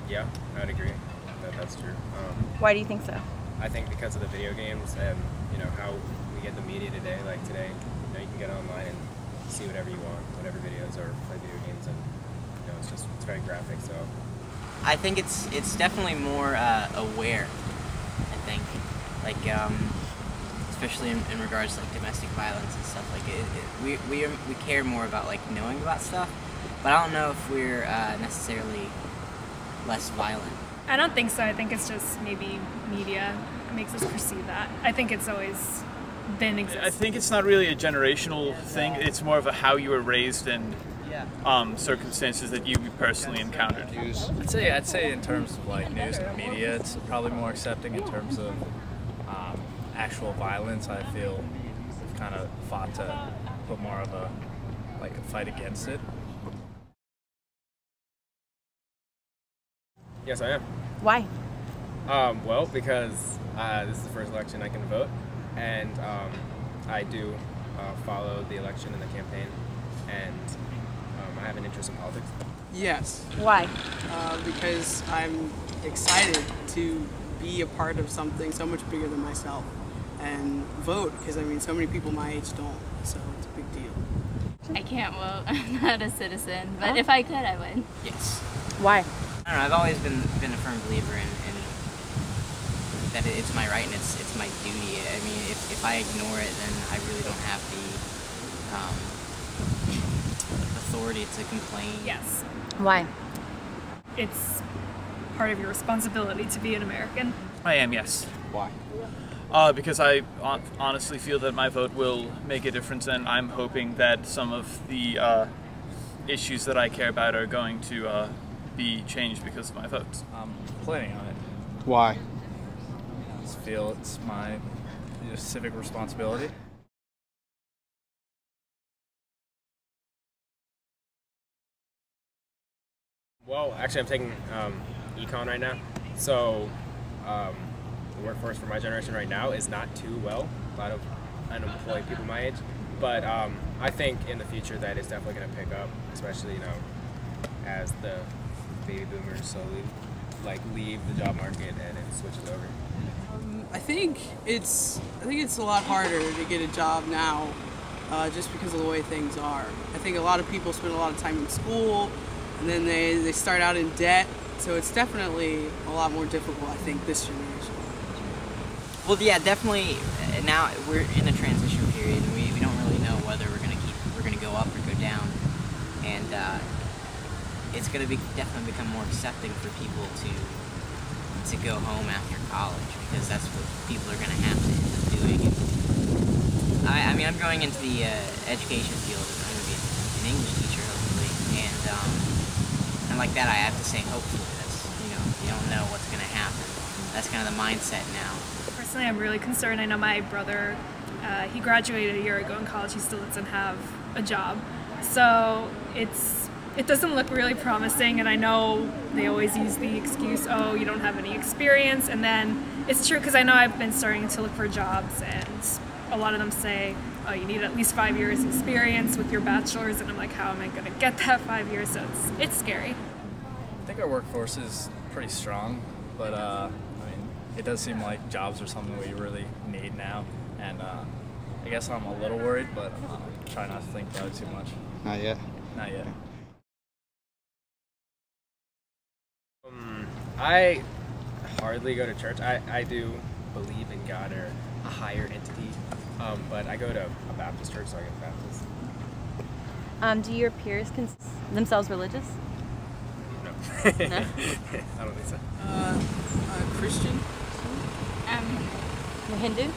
Yeah, I'd agree that that's true. Why do you think so? I think because of the video games and how we get the media today. Like today, you can get online and see whatever you want, whatever videos or play video games, and it's very graphic. So I think it's definitely more aware. I think, like especially in regards to like domestic violence and stuff like it. We care more about like knowing about stuff, but I don't know if we're necessarily less violent. I don't think so. I think it's just maybe media makes us perceive that. I think it's always been existing. I think it's not really a generational thing. It's more of a how you were raised and circumstances that you personally encountered. I'd say in terms of like news and media, it's probably more accepting. In terms of actual violence, I feel we've kind of fought to put more of a fight against it. yes, I am. Why? Well, because this is the first election I can vote, and I do follow the election and the campaign, and I have an interest in politics. Yes, Why? because I'm excited to be a part of something so much bigger than myself and vote, because I mean so many people my age don't, so it's a big deal. I can't vote. I'm not a citizen, but if I could, I would. Yes. Why? I don't know. I've always been a firm believer in that it's my right and it's my duty. I mean, if I ignore it, then I really don't have the authority to complain. Yes. Why? It's part of your responsibility to be an American. I am, yes. Why? Because I honestly feel that my vote will make a difference, and I'm hoping that some of the issues that I care about are going to be changed because of my votes. I'm planning on it. Why? I just feel it's my civic responsibility. Well, actually, I'm taking econ right now, so the workforce for my generation right now is not too well. A lot of unemployed people my age, but I think in the future that it's definitely going to pick up, especially as the baby boomers slowly leave the job market and it switches over. I think it's a lot harder to get a job now, just because of the way things are. I think a lot of people spend a lot of time in school, and then they start out in debt, so it's definitely a lot more difficult, I think, this generation. Well, yeah, definitely. Now we're in a transition period, and we don't really know whether we're gonna go up or go down, and it's gonna definitely become more accepting for people to go home after college, because that's what people are gonna have to end up doing. And I mean, I'm going into the education field. I'm gonna be an English teacher, hopefully, and like that, I have to say hopefully. That's you don't know what's gonna happen. That's kind of the mindset now. Personally, I'm really concerned. I know my brother, he graduated a year ago in college. He still doesn't have a job. So it doesn't look really promising, and I know they always use the excuse, oh, you don't have any experience, and then it's true, because I know I've been starting to look for jobs, and a lot of them say, oh, you need at least 5 years experience with your bachelor's, and I'm like, how am I going to get that 5 years? So it's scary. I think our workforce is pretty strong, but I mean, it does seem like jobs are something we really need now, and I guess I'm a little worried, but try not to think about it too much. Not yet. Not yet. I hardly go to church. I do believe in God or a higher entity, but I go to a Baptist church, so I go to Baptist. Do your peers consider themselves religious? No. No? I don't think so. Christian? You're Hindu?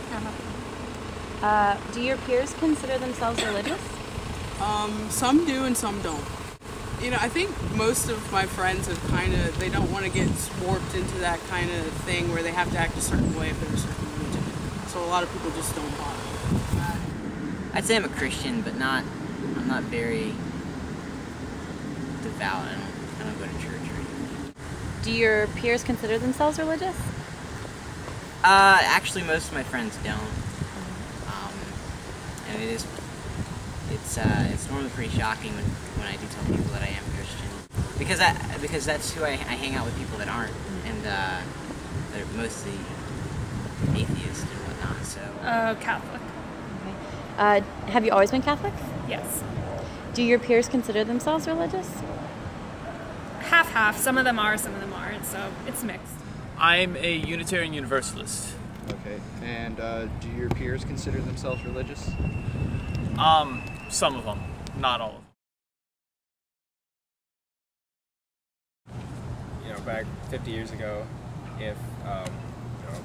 Do your peers consider themselves religious? Some do and some don't. I think most of my friends have they don't want to get warped into that kind of thing where they have to act a certain way if they're a certain religion. So a lot of people just don't bother. I'd say I'm a Christian, but I'm not very devout. I don't go to church or anything. Do your peers consider themselves religious? Actually, most of my friends don't. And it's normally pretty shocking when I do tell people that I am Christian, because that's who I hang out with, people that aren't, and they're mostly atheists and whatnot. So Catholic. Have you always been Catholic? Yes. Do your peers consider themselves religious? Half-half. Some of them are, some of them aren't. So it's mixed. I'm a Unitarian Universalist. Okay. And do your peers consider themselves religious? Some of them, not all of them. You know, back 50 years ago, if you know, a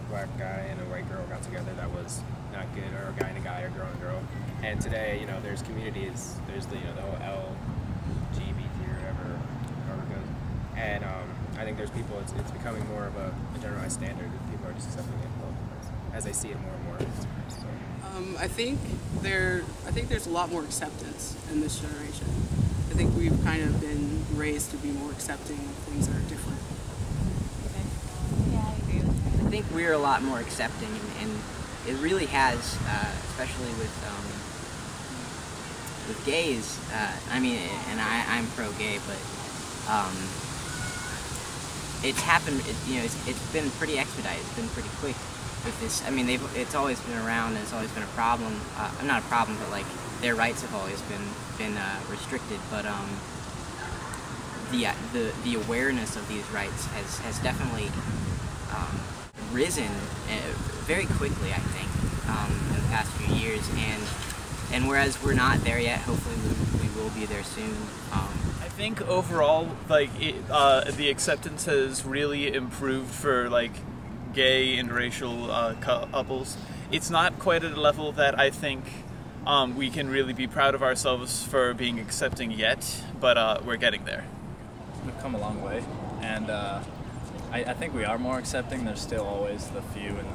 black guy and a white girl got together, that was not good, or a guy and a guy, or girl and girl. And today, you know, there's communities, there's the, you know, the whole LGBT or whatever it goes. And I think there's people, it's becoming more of a generalized standard, and people are just accepting it as they see it more and more. So. I think there's a lot more acceptance in this generation. I think we've kind of been raised to be more accepting of things that are different. Yeah, I agree with that. I think we're a lot more accepting, and it really has, especially with gays. I mean, and I'm pro-gay, but it's happened. You know, it's been pretty expedited. It's been pretty quick with this. I mean, it's always been around, and it's always been a problem. Not a problem, but like their rights have always been restricted. But the awareness of these rights has definitely risen very quickly, I think, in the past few years, and whereas we're not there yet, hopefully we will be there soon. I think overall, like the acceptance has really improved for like gay and racial couples. It's not quite at a level that I think we can really be proud of ourselves for being accepting yet, but we're getting there. We've come a long way, and I think we are more accepting. There's still always the few and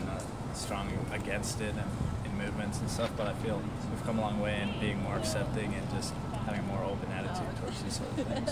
the strong against it, and in movements and stuff, but I feel we've come a long way in being more accepting and just having a more open attitude towards these sort of things.